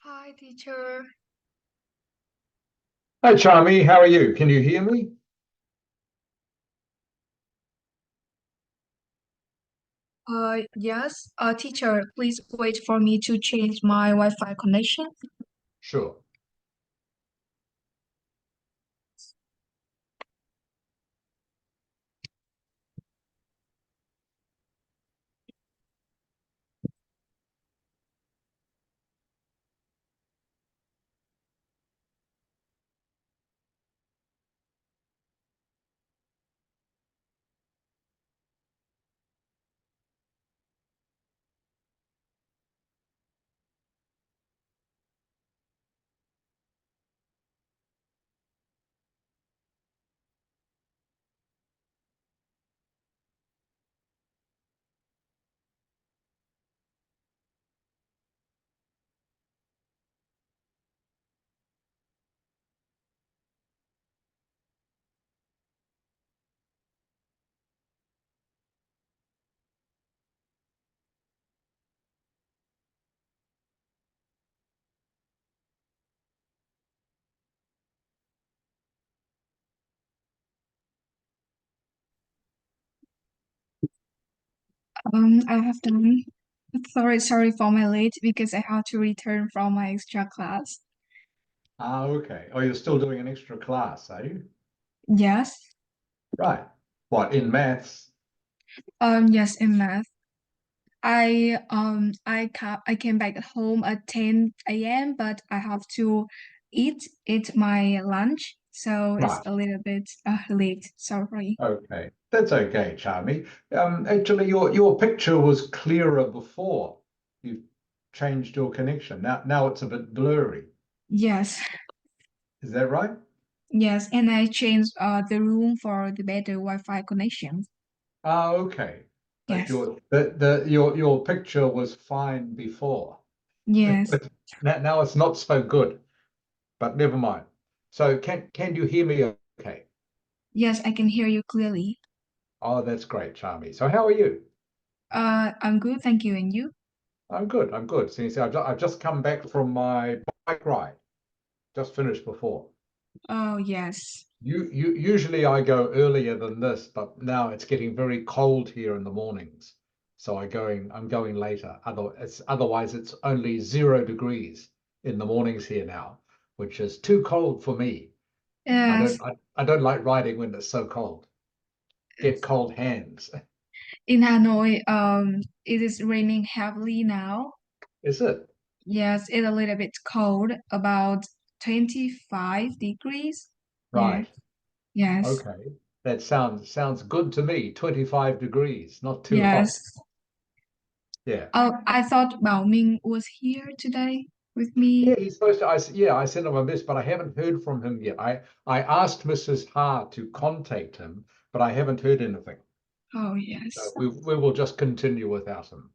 Hi, teacher. Hi, Charmy. How are you? Can you hear me? Yes, teacher, please wait for me to change my Wi-Fi connection. Sure. I have done. Sorry for my late because I have to return from my extra class. Okay. Oh, you're still doing an extra class, are you? Yes. Right. What, in maths? Yes, in math. I came back home at 10 a.m., but I have to eat my lunch, so it's Right. a little bit late. Sorry. Okay. That's okay, Charmy. Actually, your picture was clearer before you changed your connection. Now it's a bit blurry. Yes. Is that right? Yes, and I changed the room for the better Wi-Fi connection. Okay. But Yes. your picture was fine before. Yes. But now it's not so good. But never mind. So can you hear me okay? Yes, I can hear you clearly. Oh, that's great, Charmy. So how are you? I'm good, thank you. And you? I'm good. I'm good. See, I've just come back from my bike ride. Just finished before. Oh, yes. Usually I go earlier than this, but now it's getting very cold here in the mornings. So I'm going later. Otherwise it's only 0 degrees in the mornings here now, which is too cold for me. Yes, I don't like riding when it's so cold. Get cold hands. in Hanoi, it is raining heavily now. Is it? Yes, it's a little bit cold, about 25 degrees. Yeah, Right. yes, Okay. That sounds good to me. 25 degrees, not too hot. yes. Yeah. Oh, I thought Bao Ming was here today with Yeah, me. he's supposed to. Yeah, I sent him a miss, but I haven't heard from him yet. I asked Mrs. Ha to contact him, but I haven't heard anything. Oh, yes, So we will just continue without him.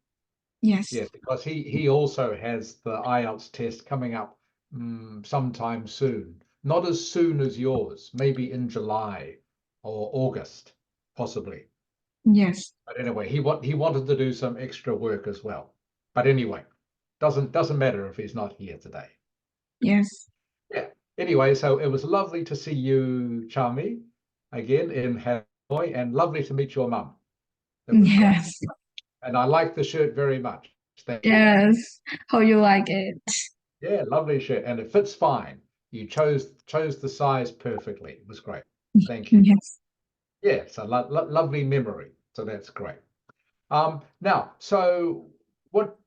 yes, Yeah, because he also has the IELTS test coming up sometime soon. Not as soon as yours, maybe in July or August, possibly. yes, But anyway, he wanted to do some extra work as well. But anyway, doesn't matter if he's not here today. yes, Yeah. Anyway, so it was lovely to see you, Charmy, again in Hanoi, and lovely to meet your mum. It was great. yes, And I like the shirt very much. Thank you. yes. How you like it? Yeah, lovely shirt. And it fits fine. You chose the size perfectly. It was great. Thank you. Yes. Yeah, it's a lovely memory. So that's great. Now, so what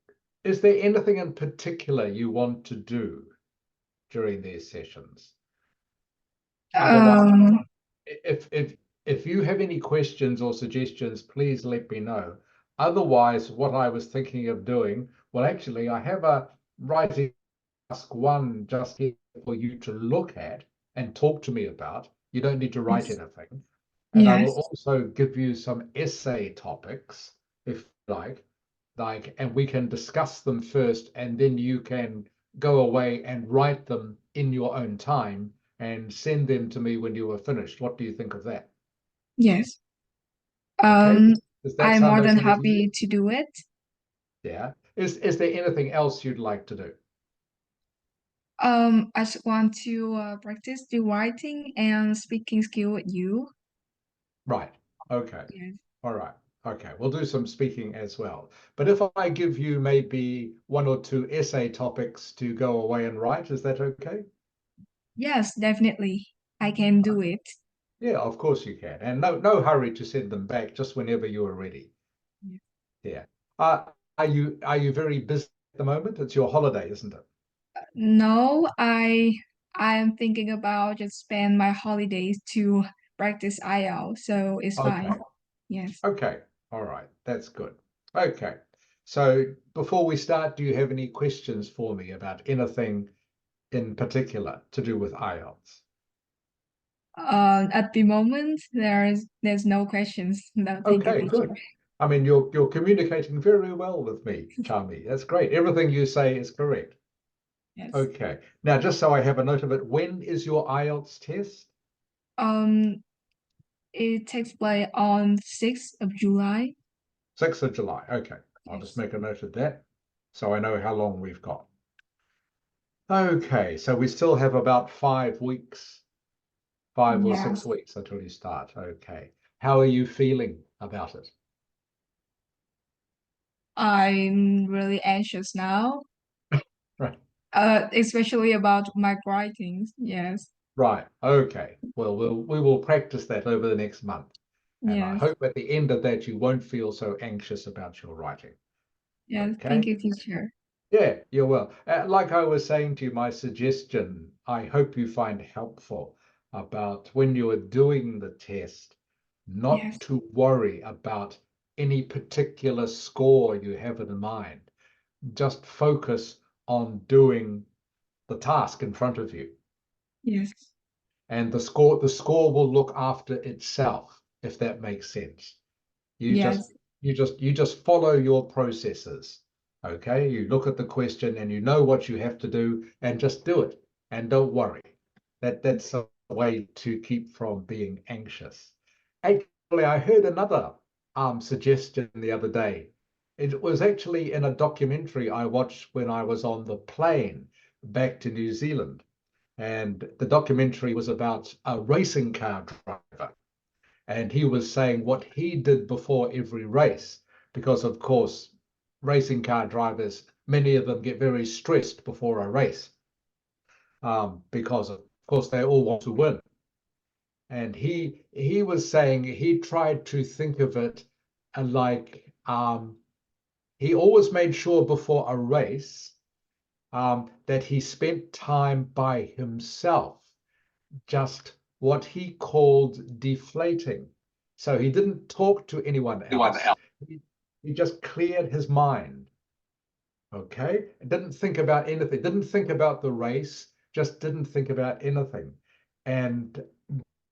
is there anything in particular you want to do during these sessions? Otherwise, Um, if you have any questions or suggestions, please let me know. Otherwise, what I was thinking of doing, well, actually, I have a writing task one just here for you to look at and talk to me about. You don't need to write yes, anything. And I will yes, also give you some essay topics, if you and we can discuss them first, and then you can go away and write them in your own time and send them to me when you are finished. What do you think of that? yes. Okay. Um, Does that I'm sound more than okay to you? happy to do it. Yeah. Is there anything else you'd like to do? I just want to practice the writing and speaking skill with you. Right. Okay. Yes. All right. Okay. We'll do some speaking as well. But if I give you maybe one or two essay topics to go away and write, is that okay? Yes, definitely. I can do it. Yeah, of course you can. And no hurry to send them back, just whenever you are ready. Yes. Yeah. Are you very busy at the moment? It's your holiday, isn't it? No, I am thinking about just spend my holidays to practice IELTS, so it's fine. Okay. Yes. Okay. All right. That's good. Okay. So before we start, do you have any questions for me about anything in particular to do with IELTS? At the moment, there's no questions. No, thank you, Okay, teacher. good. I mean, you're communicating very well with me, Charmy. That's great. Everything you say is correct. Yes. Okay. Now, just so I have a note of it, when is your IELTS test? Um, it takes place on 6th of July. 6th of July. Okay. I'll just Yes. make a note of that so I know how long we've got. Okay, so we still have about 5 weeks, 5 or 6 Yes. weeks until you start. Okay. How are you feeling about it? I'm really anxious now. Right. Especially about my writings. Yes. Right. Okay. Well, we will practice that over the next month. And I Yes. hope at the end of that you won't feel so anxious about your writing. Yes. Thank Okay. you, teacher. Yeah, you're well. Like I was saying to you, my suggestion, I hope you find helpful about when you are doing the test, not Yes. to worry about any particular score you have in mind. Just focus on doing the task in front of you. Yes. And the score will look after itself, if that makes sense. You just Yes. you just follow your processes. Okay, you look at the question and you know what you have to do and just do it and don't worry. That's a way to keep from being anxious. Actually, I heard another suggestion the other day. It was actually in a documentary I watched when I was on the plane back to New Zealand, and the documentary was about a racing car driver, and he was saying what he did before every race, because of course, racing car drivers, many of them get very stressed before a race, because of course they all want to win. And he was saying he tried to think of it like he always made sure before a race that he spent time by himself, just what he called deflating. So he didn't talk to anyone else. He just cleared his mind. Okay. Didn't think about anything, didn't think about the race, just didn't think about anything. And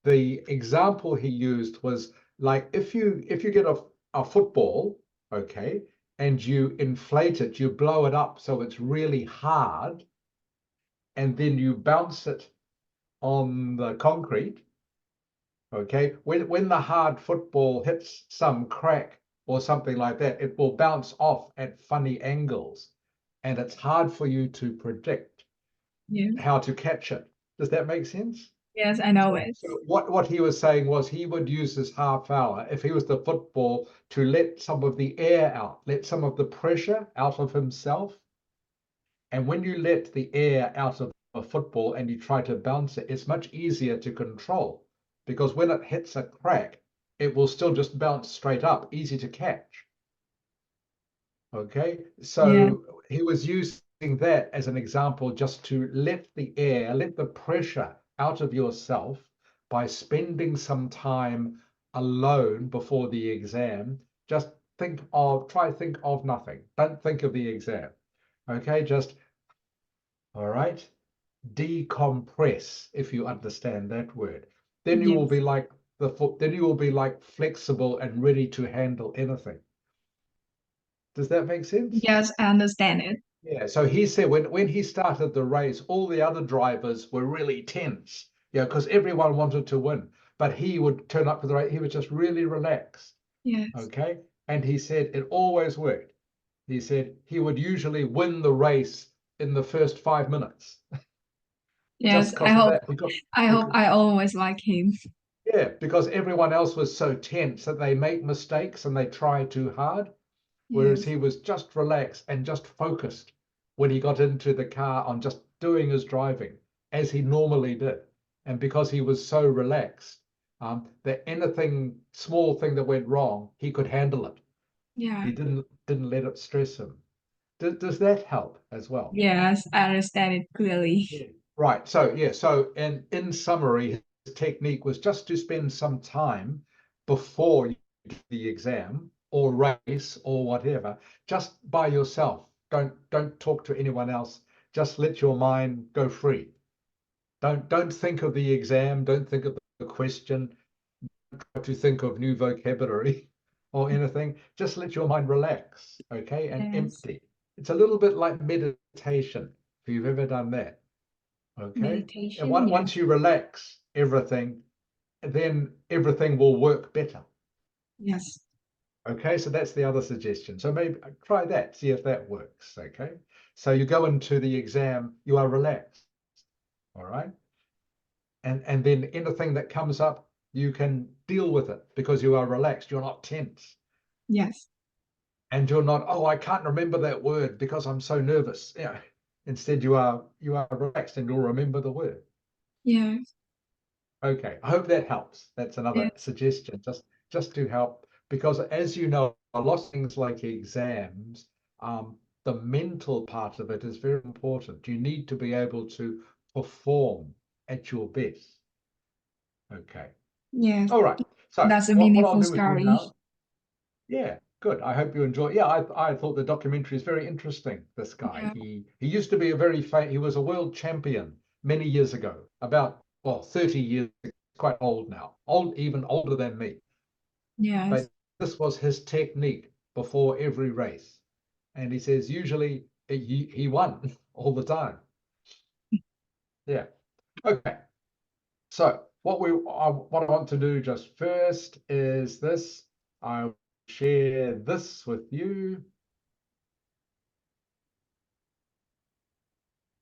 the example he used was like if you get a football, okay, and you inflate it, you blow it up so it's really hard, and then you bounce it on the concrete, okay, when the hard football hits some crack or something like that, it will bounce off at funny angles, and it's hard for you to predict Yeah. how to catch it. Does that make sense? Yes, I know it. So what he was saying was he would use this half hour, if he was the football, to let some of the air out, let some of the pressure out of himself. And when you let the air out of a football and you try to bounce it, it's much easier to control, because when it hits a crack, it will still just bounce straight up, easy to catch. Okay, Yeah. so he was using that as an example just to let the air, let the pressure out of yourself by spending some time alone before the exam. Just think of nothing. Don't think of the exam. Okay, just all right, decompress, if you understand that word. Then you will Yes. be like then you will be like flexible and ready to handle anything. Does that make sense? Yes, I understand it. Yeah, so he said when he started the race, all the other drivers were really tense, because everyone wanted to win. But he would turn up for the race, he was just really relaxed, Yes. okay? And he said it always worked. He said he would usually win the race in the first 5 minutes, just Yes, because of that. I hope Because I always like him. yeah, because everyone else was so tense that they make mistakes and they try too hard. Whereas Yes. he was just relaxed and just focused when he got into the car on just doing his driving as he normally did. And because he was so relaxed, that anything small thing that went wrong, he could handle it. Yeah. He didn't let it stress him. Does that help as well? Yes, I understand it clearly. Yeah. Right. So yeah. So and in summary, his technique was just to spend some time before you do the exam or race or whatever, just by yourself. Don't talk to anyone else. Just let your mind go free. Don't think of the exam. Don't think of the question. Try to think of new vocabulary or anything. Just let your mind relax. Okay, and Yes. empty. It's a little bit like meditation. If you've ever done that. Okay. And Meditation, yes. once you relax everything, then everything will work better. Yes. Okay. So that's the other suggestion. So maybe try that, see if that works. Okay. So you go into the exam, you are relaxed. All right. And then anything that comes up, you can deal with it because you are relaxed. You're not tense. Yes. And you're not, oh, I can't remember that word because I'm so nervous. Yeah. Instead, you are relaxed and you'll remember the word. Yes. Okay, I hope that helps. That's another Yes. suggestion, just to help, because as you know, a lot of things like exams, the mental part of it is very important. You need to be able to perform at your best. Okay, Yes. all right. So That's a what I'll meaningful do with you story. now, yeah, good. I hope you enjoy. Yeah, I thought the documentary is very interesting. This guy, Yeah. he used to be a very he was a world champion many years ago, about well 30 years, quite old now, even older than me. Yes. But this was his technique before every race, and he says usually he won all the time. Yeah. Okay. So what I want to do just first is this. I will share this with you.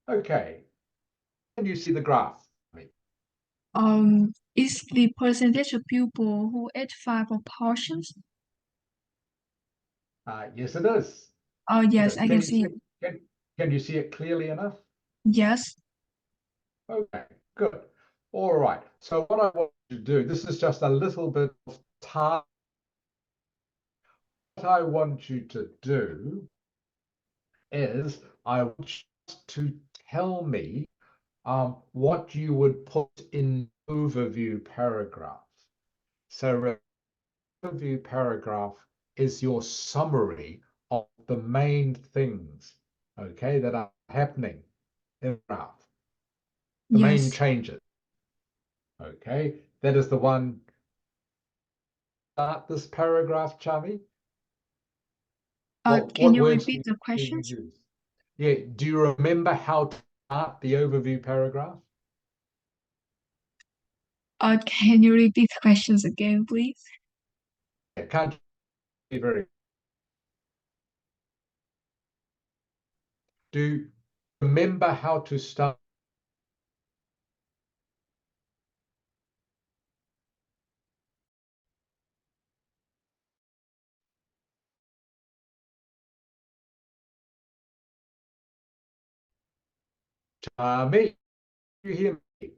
Okay. Can you see the graph? Is the percentage of people who ate five or portions? Yes, it is. Oh, It yes, is. I can see it. Can you see it clearly enough? Yes. Okay, good. All right. So what I want you to do, this is just a little bit of time. What I want you to do is I want you to tell me what you would put in overview paragraph. So overview paragraph is your summary of the main things, okay, that are happening in the graph, the main Yes. changes, okay? That is the one. Start this paragraph, Chami. Can What you words repeat the do you questions? use? Yeah, do you remember how to start the overview paragraph? Can you repeat the questions again, please? Yeah, can't be very. Do you remember how to start? Chami, do you hear me?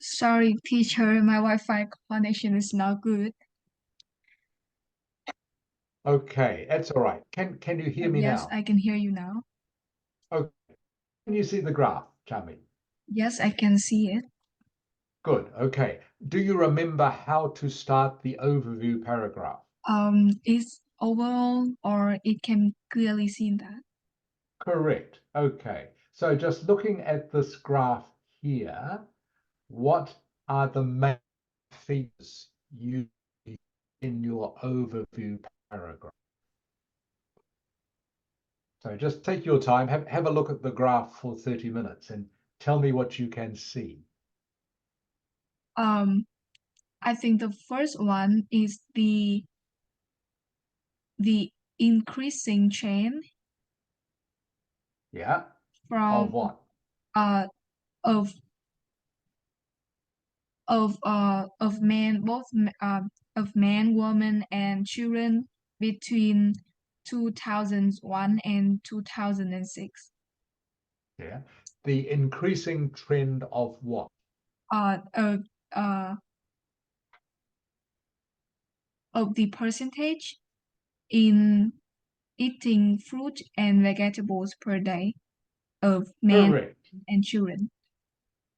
Sorry, teacher, my Wi-Fi connection is not good. Okay, that's all right. Can you hear me Yes, now? I can hear you now. Okay, can you see the graph, Chami? Yes, I can see it. Good. Okay. Do you remember how to start the overview paragraph? It's overall or it can clearly see that. Correct. Okay. So just looking at this graph here, what are the main features you see in your overview paragraph? So just take your time, have a look at the graph for 30 minutes and tell me what you can see. Um, I think the first one is the increasing trend Yeah. Of from what? uh of of men of men, women, and children between 2001 and 2006. Yeah. The increasing trend of what? Uh, of uh of the percentage in eating fruit and vegetables per day of men Correct. and children.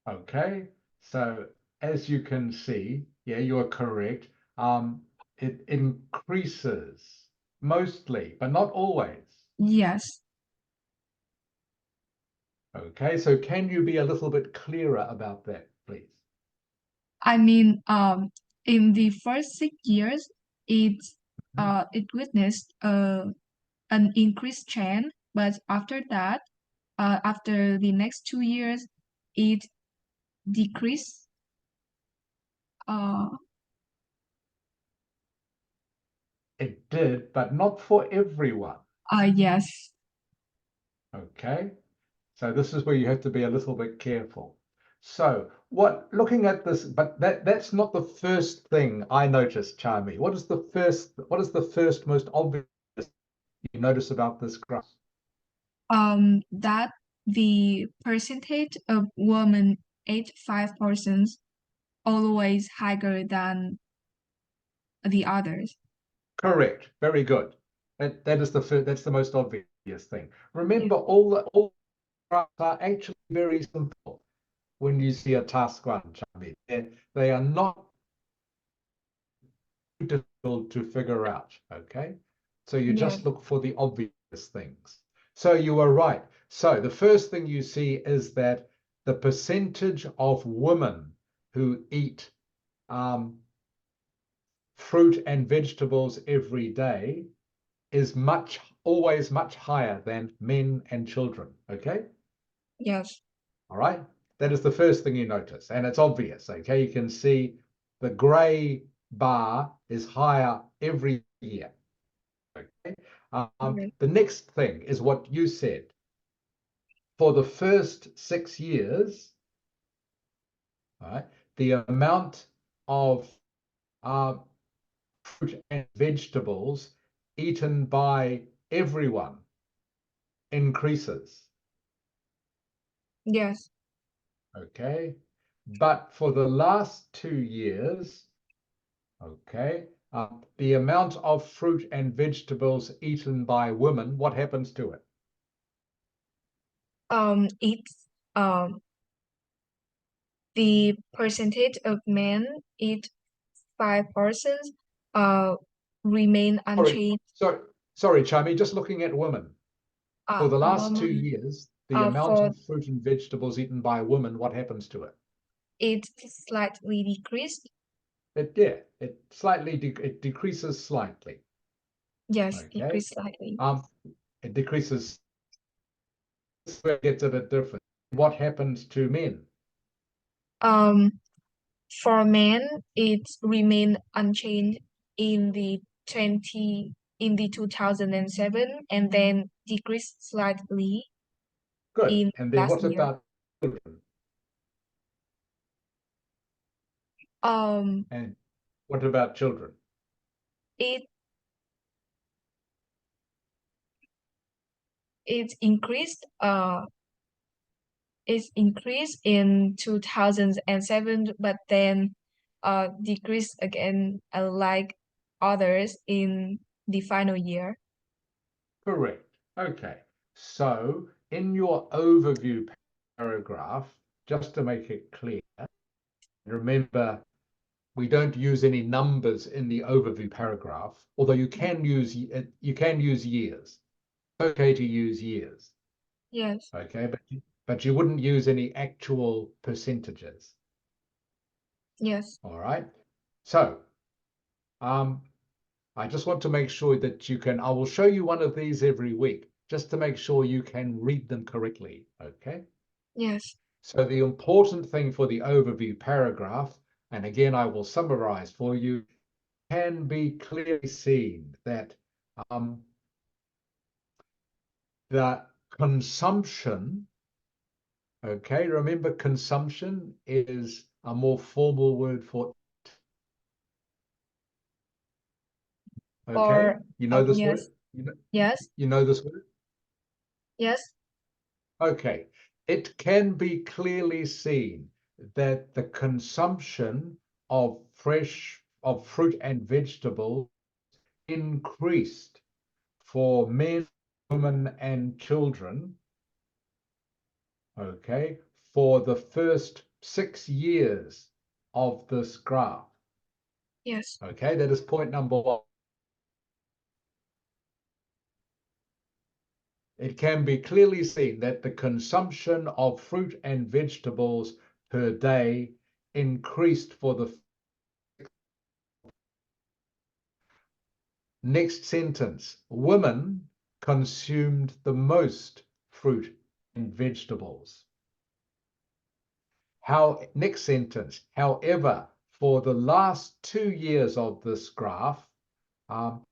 Okay. So as you can see, yeah, you're correct. It increases mostly, but not always. Yes, Okay. So can you be a little bit clearer about that, please? I mean, in the first 6 years, it it witnessed an increased trend, but after that, after the next 2 years, it decreased. Uh, It did, but not for everyone. yes, Okay. So this is where you have to be a little bit careful. So what looking at this, but that's not the first thing I noticed, Charmy. What is the first most obvious you notice about this graph? that the percentage of women age 5% always higher than the others. Correct. Very good. That is that's the most obvious thing. Yeah. Remember, all graphs are actually very simple when you see a task one, Charmy. They are not difficult to figure out. Okay. So you Yeah. just look for the obvious things. So you are right. So the first thing you see is that the percentage of women who eat fruit and vegetables every day is always much higher than men and children. Okay. Yes. All right. That is the first thing you notice. And it's obvious. Okay. You can see the gray bar is higher every year. Okay. Okay. The next thing is what you said. For the first 6 years, all right, the amount of uh, fruit and vegetables eaten by everyone increases. Yes. Okay. But for the last 2 years, okay, the amount of fruit and vegetables eaten by women, what happens to it? It's the percentage of men eat 5% uh remain Sorry, unchanged. sorry, Chami, just looking at women. For the last two Women years, the amount for of fruit and vegetables eaten by women, what happens to it? it slightly decreased. It decreases slightly. Yes, Okay. decreased slightly. Um, it decreases. This is where it gets a bit different. What happens to men? Um, for men, it remained unchanged in the 2007 and then decreased slightly Good. in And then last what year. about children? Um, And what about children? it it increased it increased in 2007, but then decreased again, like others in the final year. Correct. Okay. So in your overview paragraph, just to make it clear, remember we don't use any numbers in the overview paragraph, although you can use years. It's okay to use years. Yes, Okay, but you wouldn't use any actual percentages. yes, All right. So um, I just want to make sure that I will show you one of these every week, just to make sure you can read them correctly. Okay. yes, So the important thing for the overview paragraph, and again, I will summarize for you, can be clearly seen that um, the consumption, okay, remember consumption is a more formal word for, okay, or you know this word? yes, yes, You know this word? yes, Okay. It can be clearly seen that the consumption of fruit and vegetable increased for men, women, and children, okay, for the first 6 years of this graph. yes, Okay, that is point number one. It can be clearly seen that the consumption of fruit and vegetables per day increased for the next sentence. Women consumed the most fruit and vegetables. Next sentence. However, for the last 2 years of this graph, um,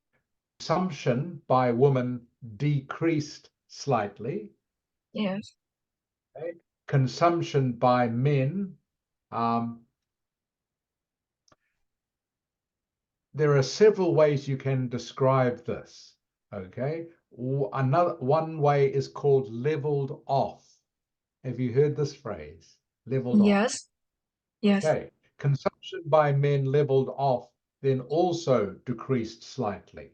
consumption by women decreased slightly. yes, Okay? Consumption by men, um, there are several ways you can describe this. Okay, another one way is called leveled off. Have you heard this phrase? Leveled off. yes, yes, Okay, consumption by men leveled off, then also decreased slightly,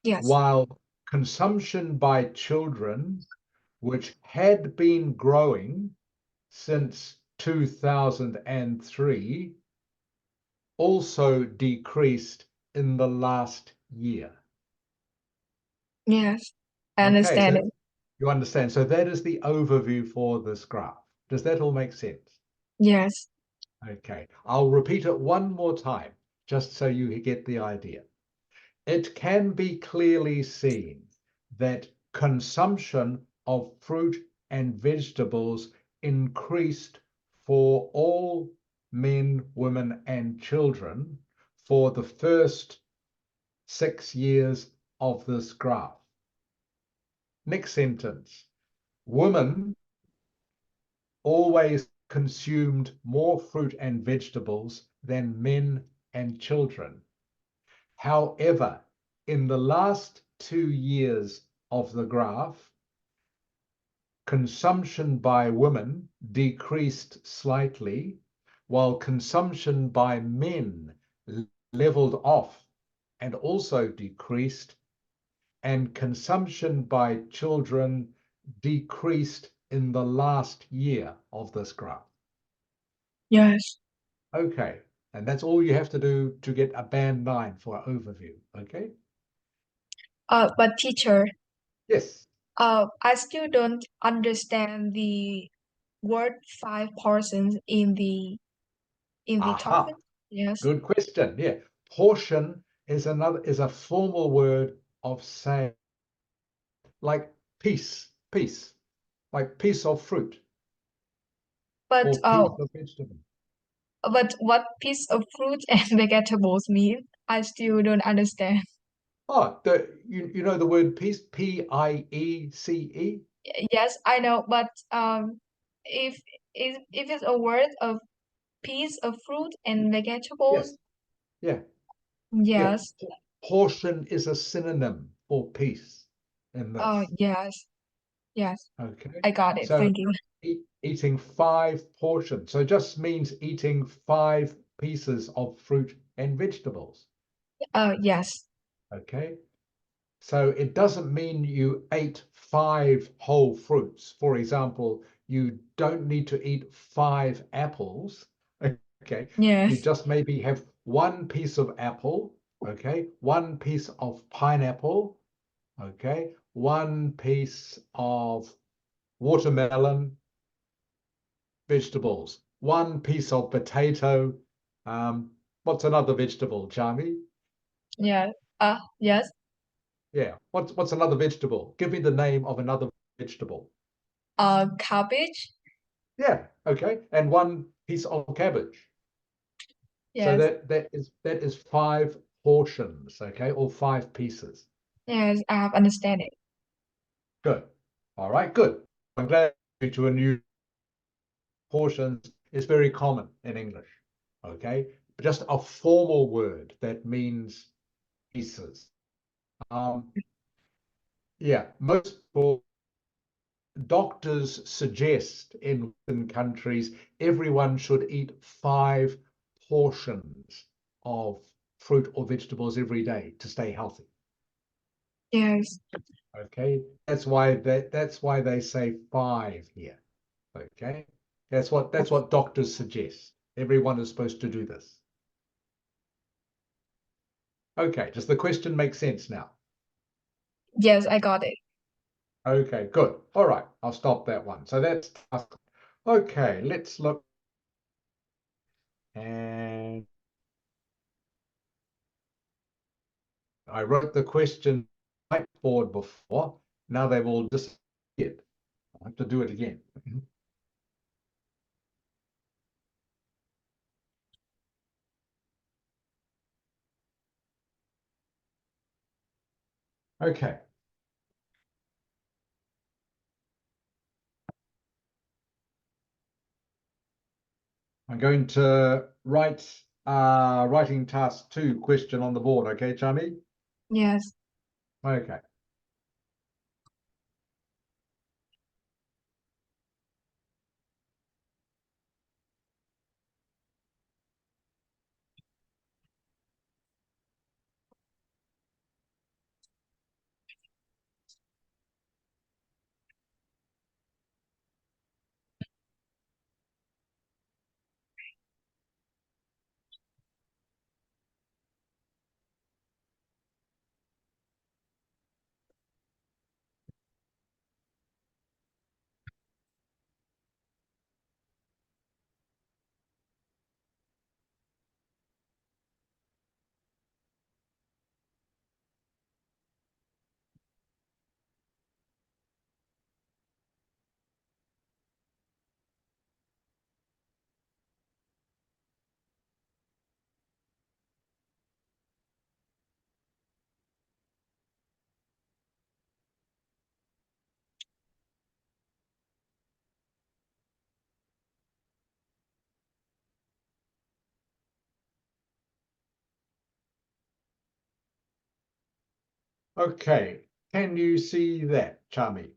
yes, while consumption by children, which had been growing since 2003, also decreased in the last year. yes. I Okay, understand so it. you understand. So that is the overview for this graph. Does that all make sense? Yes, Okay, I'll repeat it one more time, just so you get the idea. It can be clearly seen that consumption of fruit and vegetables increased for all men, women, and children for the first 6 years of this graph. Next sentence. Women always consumed more fruit and vegetables than men and children. However, in the last 2 years of the graph, consumption by women decreased slightly, while consumption by men leveled off and also decreased, and consumption by children decreased in the last year of this graph. Yes. Okay, and that's all you have to do to get a band 9 for an overview, okay? But teacher, Yes. I still don't understand the word 5 portions in the topic. Aha, Yes. good question. Yeah, portion is a formal word of saying like piece, like piece of fruit But or piece of vegetable. what piece of fruit and vegetables mean? I still don't understand. Oh, you know the word piece, Piece. Yes, I know, but if if it's a word of piece of fruit and Yes, vegetables, yeah, yeah. yes. Portion is a synonym for piece in this. Yes, yes. Okay, I got it. so Thank you. eating 5 portions. So it just means eating 5 pieces of fruit and vegetables. Yes. Okay, so it doesn't mean you ate 5 whole fruits. For example, you don't need to eat 5 apples. Okay, you Yes. just maybe have 1 piece of apple. Okay, 1 piece of pineapple. Okay, 1 piece of watermelon, vegetables, 1 piece of potato. What's another vegetable, Charmy? Yeah. Yes. Yeah. What's another vegetable? Give me the name of another vegetable. Cabbage. Yeah. Okay. And 1 piece of cabbage. So Yes. that is 5 portions. Okay, or 5 pieces. Yes, I have understand it. Good. All right. Good. I'm glad to a new portions is very common in English. Okay, just a formal word that means pieces. Um, yeah, most doctors suggest in Western countries everyone should eat 5 portions of fruit or vegetables every day to stay healthy. Yes. Okay, that's why they say 5 here. Okay, that's what doctors suggest. Everyone is supposed to do this. Okay, does the question make sense now? Yes, I got it. Okay, good. All right, I'll stop that one. So that's okay. Let's look, and I wrote the question whiteboard before. Now they've all disappeared. I have to do it again. Okay, I'm going to write writing task 2 question on the board. Okay, Chami? Yes. Okay. Okay. Can you see that, Chami?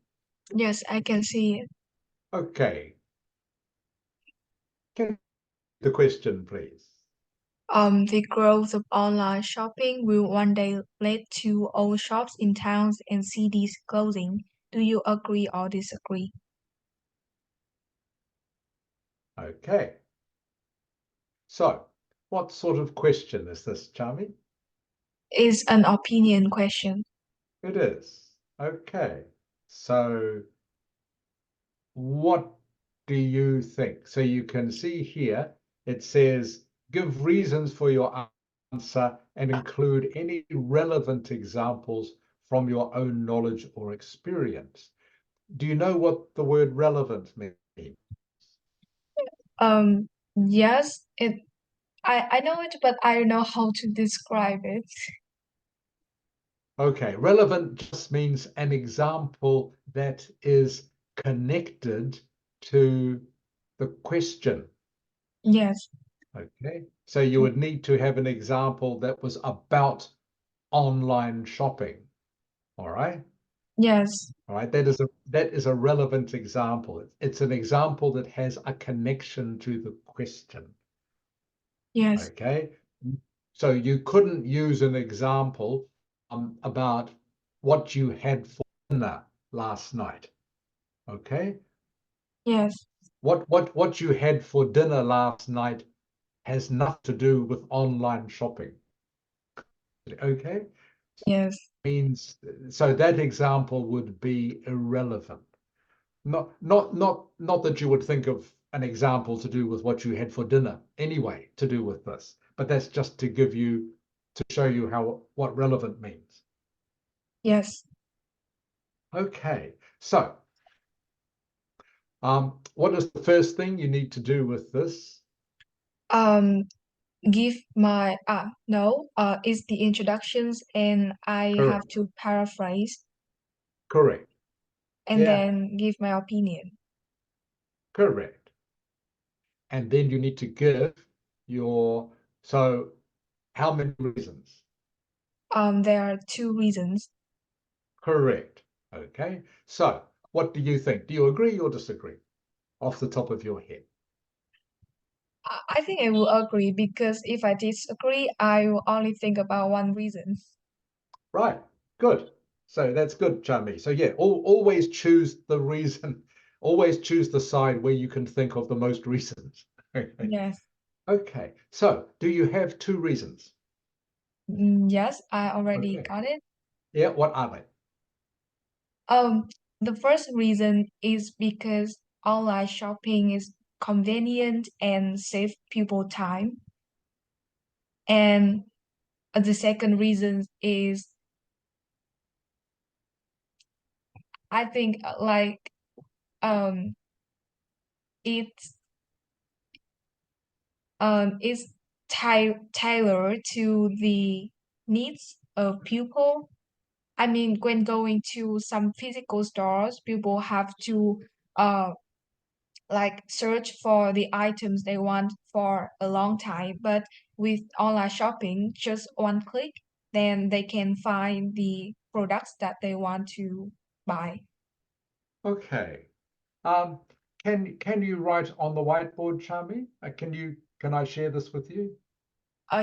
Yes, I can see it. Okay. Can the question, please? The growth of online shopping will one day lead to all shops in towns and cities closing. Do you agree or disagree? Okay. So, what sort of question is this, Chami? It's an opinion question. It is. Okay. So, what do you think? So you can see here, it says, give reasons for your answer and include any relevant examples from your own knowledge or experience. Do you know what the word relevant means? Yes, I know it, but I don't know how to describe it. Okay, relevant just means an example that is connected to the question. Yes, Okay, so you would need to have an example that was about online shopping. All right. yes, All right. That is a relevant example. It's an example that has a connection to the question. yes, Okay. So you couldn't use an example about what you had for dinner last night. Okay. yes, What you had for dinner last night has nothing to do with online shopping. Okay. yes, Means so that example would be irrelevant. Not that you would think of an example to do with what you had for dinner anyway to do with this, but that's just to give you to show you how what relevant means. yes. Okay, so what is the first thing you need to do with this? Um, give my no, it's the introductions and I have Correct, to paraphrase correct. and Yeah, then give my opinion. correct. And then you need to give your so how many reasons? There are two reasons. Correct. Okay. So what do you think? Do you agree or disagree off the top of your head? I think I will agree because if I disagree, I will only think about one reason. Right. Good. So that's good, Chami. So yeah, always choose the reason, always choose the side where you can think of the most reasons. Okay. Yes. Okay. So do you have two reasons? Yes, I already Okay. got it. Yeah, what are they? Um, the first reason is because online shopping is convenient and save people time. And the second reason is I think um it's it's tailored to the needs of people. I mean, when going to some physical stores, people have to uh like search for the items they want for a long time. But with online shopping, just one click, then they can find the products that they want to buy. Okay. Um, can you write on the whiteboard, Chami? Can I share this with you?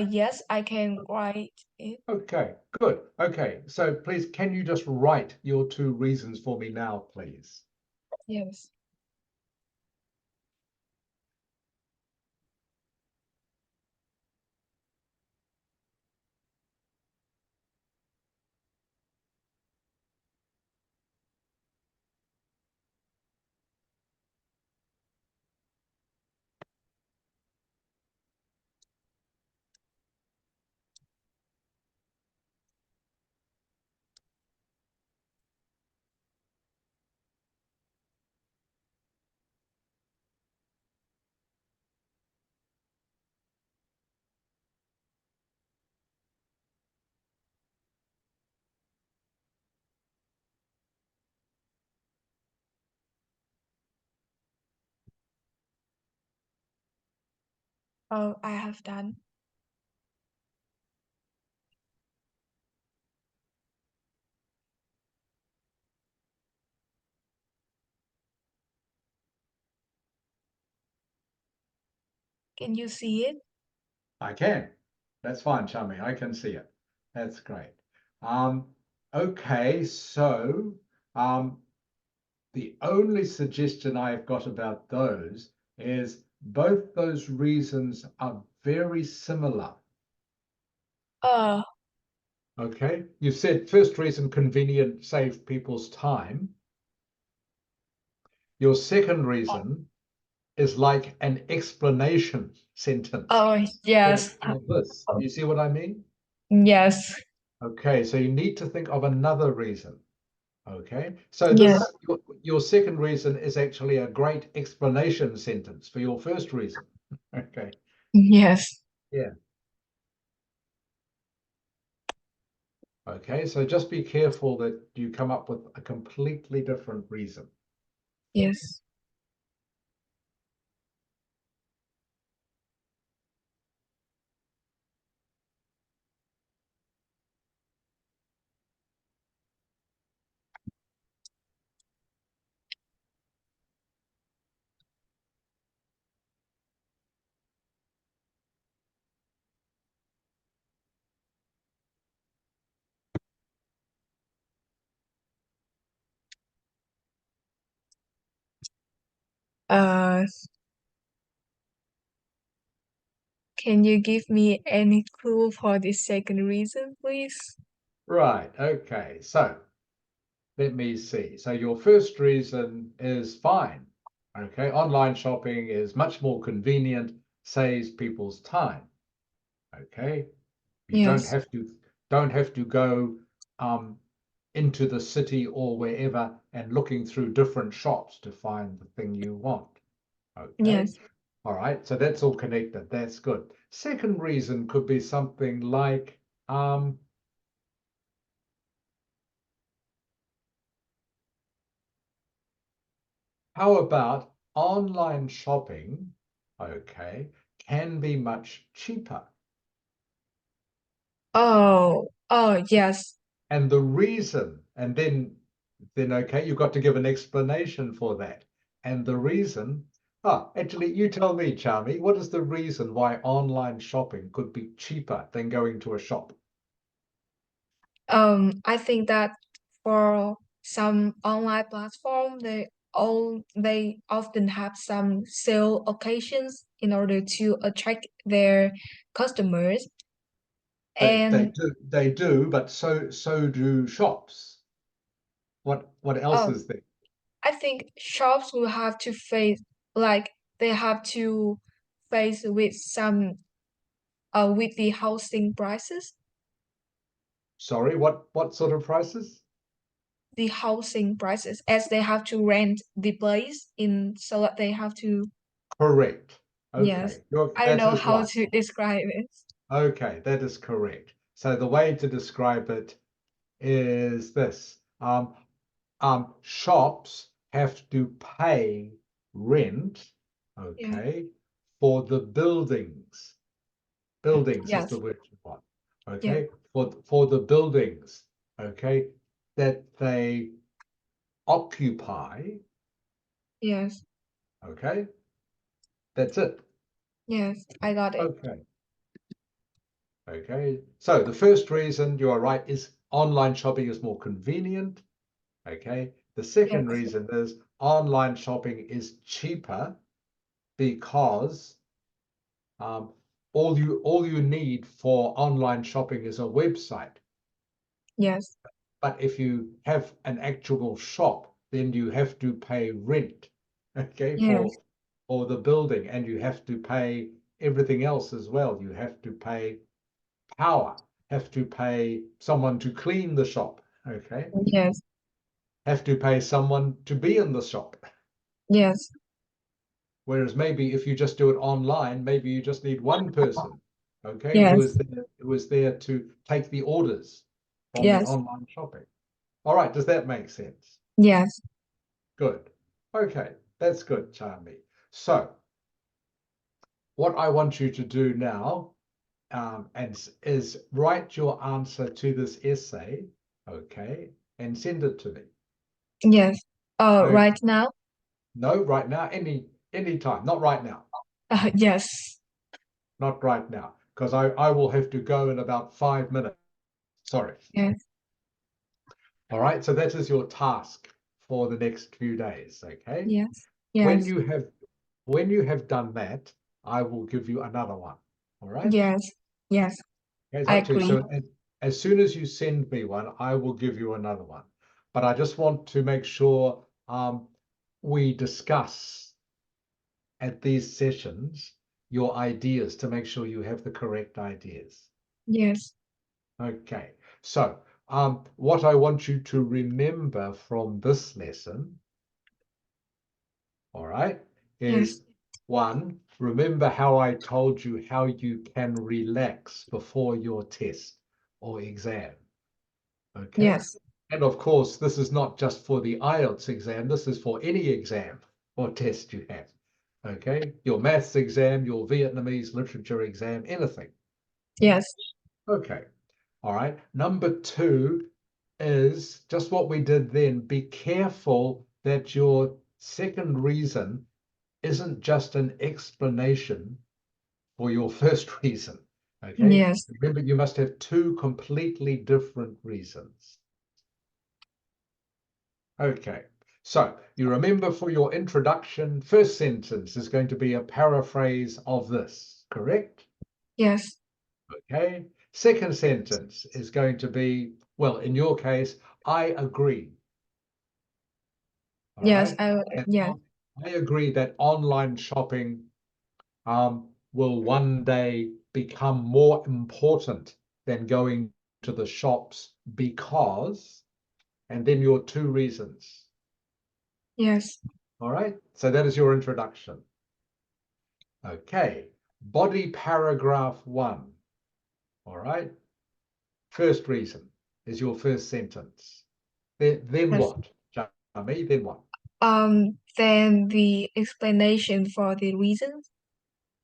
Yes, I can write it. Okay, good. Okay, so please, can you just write your two reasons for me now, please? Yes. Oh, I have done. Can you see it? I can. That's fine, Chummy. I can see it. That's great. Um, okay, so um, the only suggestion I've got about those is both those reasons are very similar. Uh, Okay, you said first reason convenient, save people's time. Your second reason is like an explanation sentence oh, yes. for this. You see what I mean? Yes. Okay, so you need to think of another reason. Okay, so Yes. your second reason is actually a great explanation sentence for your first reason. Okay, Yes. yeah. Okay, so just be careful that you come up with a completely different reason. Yes. Uh, can you give me any clue for the second reason, please? Right, okay, so let me see. So your first reason is fine. Okay, online shopping is much more convenient, saves people's time. Okay, you Yes. don't have to go um, into the city or wherever and looking through different shops to find the thing you want. Okay, Yes. all right, so that's all connected. That's good. Second reason could be something like how about online shopping, okay, can be much cheaper. Oh, oh, yes. And the reason, and then okay, you've got to give an explanation for that. And the reason, actually, you tell me, Charmy, what is the reason why online shopping could be cheaper than going to a shop? I think that for some online platform, they often have some sale occasions in order to attract their customers. And They do, but so do shops. What else oh, is there? I think shops will have to face like they have to face with some with the housing prices, Sorry, what sort of prices? the housing prices, as they have to rent the place in so that they have to. Correct. Yes. Okay, I don't that know is how right. to describe it. Okay, that is correct. So the way to describe it is this. Shops have to pay rent, Yeah. okay, for the buildings. Buildings is the Yes. word you want, Yeah. okay, for the buildings, okay, that they occupy, Yes. okay, that's it. Yes. I got it. Okay, okay. So the first reason you are right is online shopping is more convenient. Okay. The second Yes. reason is online shopping is cheaper because um, all you need for online shopping is a website. Yes. But if you have an actual shop, then you have to pay rent, okay, Yes. for the building, and you have to pay everything else as well. You have to pay power, have to pay someone to clean the shop, okay, Yes. have to pay someone to be in the shop. Yes. Whereas maybe if you just do it online, maybe you just need one person, okay, Yes. who is there to take the orders from the Yes. online shopping. All right, does that make sense? Yes. Good. Okay, that's good, Charmy. So what I want you to do now is write your answer to this essay, okay, and send it to me. Yes. Okay. Right now. No, right now, any time, not right now. Yes. Not right now, because I will have to go in about 5 minutes. Sorry. Yes. All right. So that is your task for the next few days. Okay. Yes. When Yes. you have when you have done that, I will give you another one. All right. Yes. Yes. Okay, it's I up to you. agree. So as soon as you send me one, I will give you another one. But I just want to make sure we discuss at these sessions your ideas to make sure you have the correct ideas. Yes. Okay, so what I want you to remember from this lesson, all right, is Yes. one, remember how I told you how you can relax before your test or exam. Okay. Yes. And of course, this is not just for the IELTS exam, this is for any exam or test you have. Okay. Your maths exam, your Vietnamese literature exam, anything. Yes. Okay. All right. Number two is just what we did then. Be careful that your second reason isn't just an explanation for your first reason. Okay. Yes. Remember, you must have two completely different reasons. Okay, so you remember for your introduction, first sentence is going to be a paraphrase of this, correct? Yes. Okay, second sentence is going to be, well, in your case, I agree. All Yes. right, and Yes. I agree that online shopping will one day become more important than going to the shops because, and then your two reasons. Yes. All right, so that is your introduction. Okay, body paragraph one. All right, first reason is your first sentence. Then Yes. what, Jamie? Then what? Then the explanation for the reasons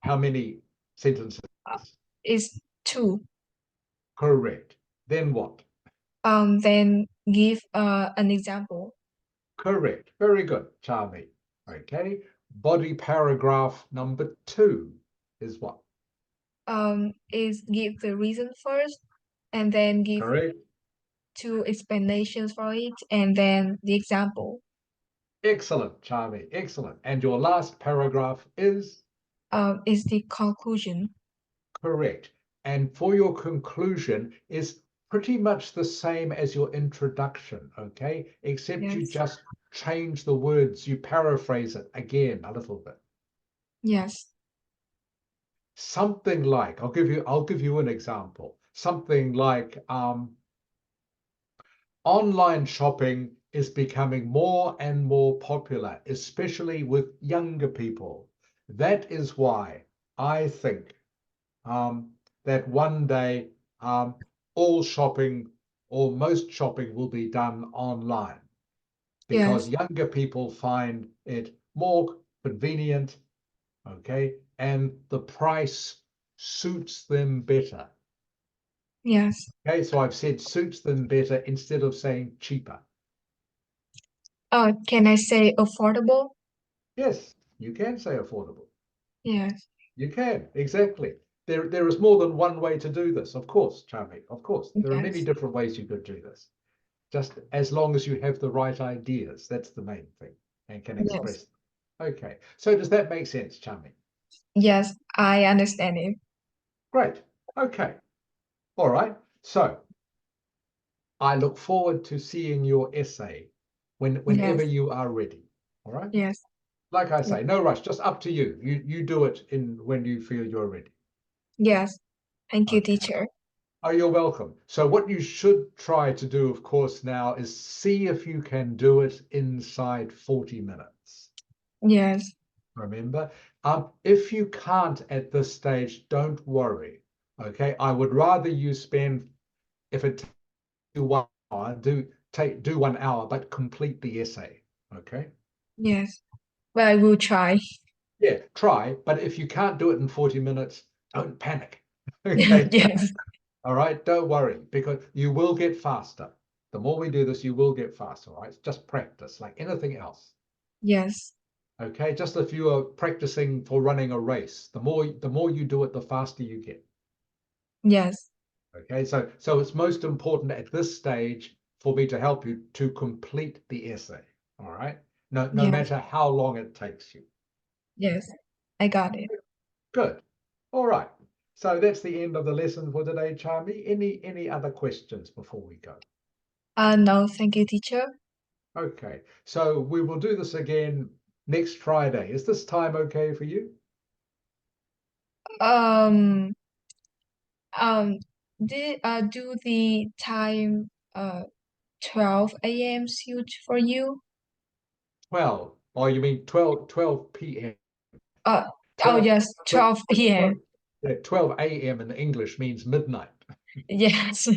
How many sentences? uh, is two. Correct. Then what? Then give an example. Correct. Very good, Charlie. Okay, body paragraph number two is what? Is give the reason first, and then give Correct. two explanations for it, and then the example. Excellent, Charlie. Excellent. And your last paragraph is? Is the conclusion. Correct. And for your conclusion is pretty much the same as your introduction, okay? Except you Yes. just change the words, you paraphrase it again a little bit. Yes. Something like, I'll give you an example. Something like online shopping is becoming more and more popular, especially with younger people. That is why I think um, that one day all shopping or most shopping will be done online because Yes. younger people find it more convenient, okay, and the price suits them better. Yes. Okay, so I've said suits them better instead of saying cheaper. Can I say affordable? Yes, you can say affordable. Yes. You can, exactly. There is more than one way to do this, of course, Charlie, of course. There are many Yes. different ways you could do this. Just as long as you have the right ideas, that's the main thing, and can Yes. express them. Okay, so does that make sense, Chami? Yes, I understand it. Great. Okay. All right. So I look forward to seeing your essay whenever Yes. you are ready. All right. Yes. Like I Yes. say, no rush. Just up to you. You do it in when you feel you're ready. Yes. Thank you, Okay. teacher. Oh, you're welcome. So what you should try to do, of course, now is see if you can do it inside 40 minutes. Yes. Remember, if you can't at this stage, don't worry. Okay, I would rather you spend, if it takes you 1 hour, do 1 hour, but complete the essay. Okay. Yes. Well, I will try. Yeah, try, but if you can't do it in 40 minutes, don't panic. Okay. Yes. All right, don't worry, because you will get faster. The more we do this, you will get faster. All right, just practice like anything else. Yes. Okay, just if you are practicing for running a race, the more you do it, the faster you get. Yes. Okay, so it's most important at this stage for me to help you to complete the essay. All right, no Yes. matter how long it takes you. Yes. I got it. Good. All right. So that's the end of the lesson for today, Charmy. Any other questions before we go? No, thank you, teacher. Okay. So we will do this again next Friday. Is this time okay for you? Um, um, do the time 12 a.m. suit for you? 12. Oh, you mean 12 p.m. Uh, oh 12, yes, 12 p.m. 12 a.m. in English means midnight. Yes.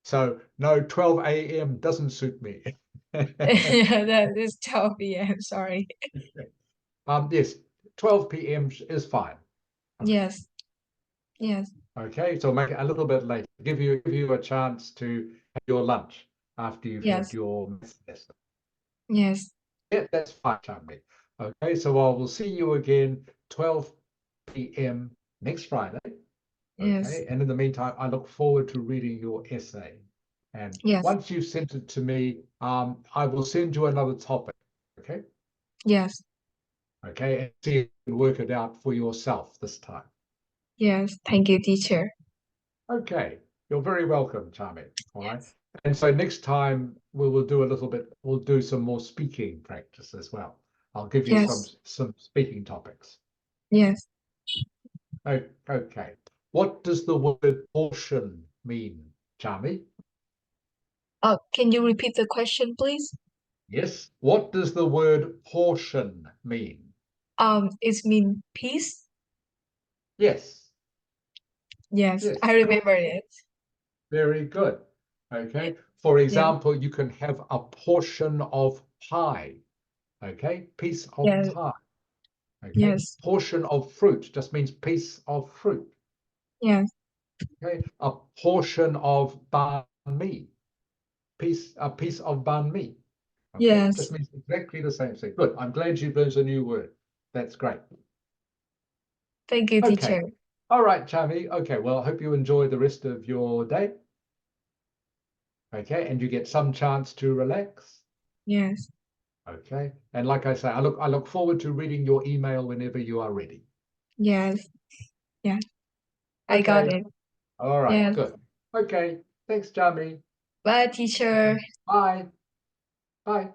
So no, 12 a.m. doesn't suit me. Yeah, that is 12 p.m. Sorry. Yes, 12 p.m. is fine. All right. Yes. Yes. Okay, so make it a little bit later. Give you a chance to have your lunch after you've had Yes. your maths lesson. Yes. Yeah, that's fine, Charlie. Okay, so I will see you again 12 p.m. next Friday. Yes. Okay, and in the meantime, I look forward to reading your essay. And Yes. once you've sent it to me, I will send you another topic. Okay, Yes. okay, and see if you can work it out for yourself this time. Yes. Thank you, teacher. Okay, you're very welcome, Charmy. All right. And so next time we will do a little bit, we'll do some more speaking practice as well. I'll give you some Yes. some speaking topics. Yes. Okay. What does the word portion mean, Charmy? Can you repeat the question, please? Yes. What does the word portion mean? It's mean peace. Yes. Yes, Yes. I remember it. Very good. Okay. For Yeah. example, you can have a portion of pie. Okay. Piece of Yes. pie. Okay, Yes. portion of fruit just means piece of fruit. Yes. Okay, a portion of banh mi, a piece of banh mi. Okay, just Yes. means exactly the same thing. Good. I'm glad you've learned a new word. That's great. Thank you, Okay. teacher. All right, Chami. Okay. Well, I hope you enjoy the rest of your day. Okay, and you get some chance to relax. Yes. Okay. And like I say, I look forward to reading your email whenever you are ready. Yes. Yes. I got Okay. it. All right. Yes. Good. Okay. Thanks, Chami. Bye, teacher. Bye. Bye.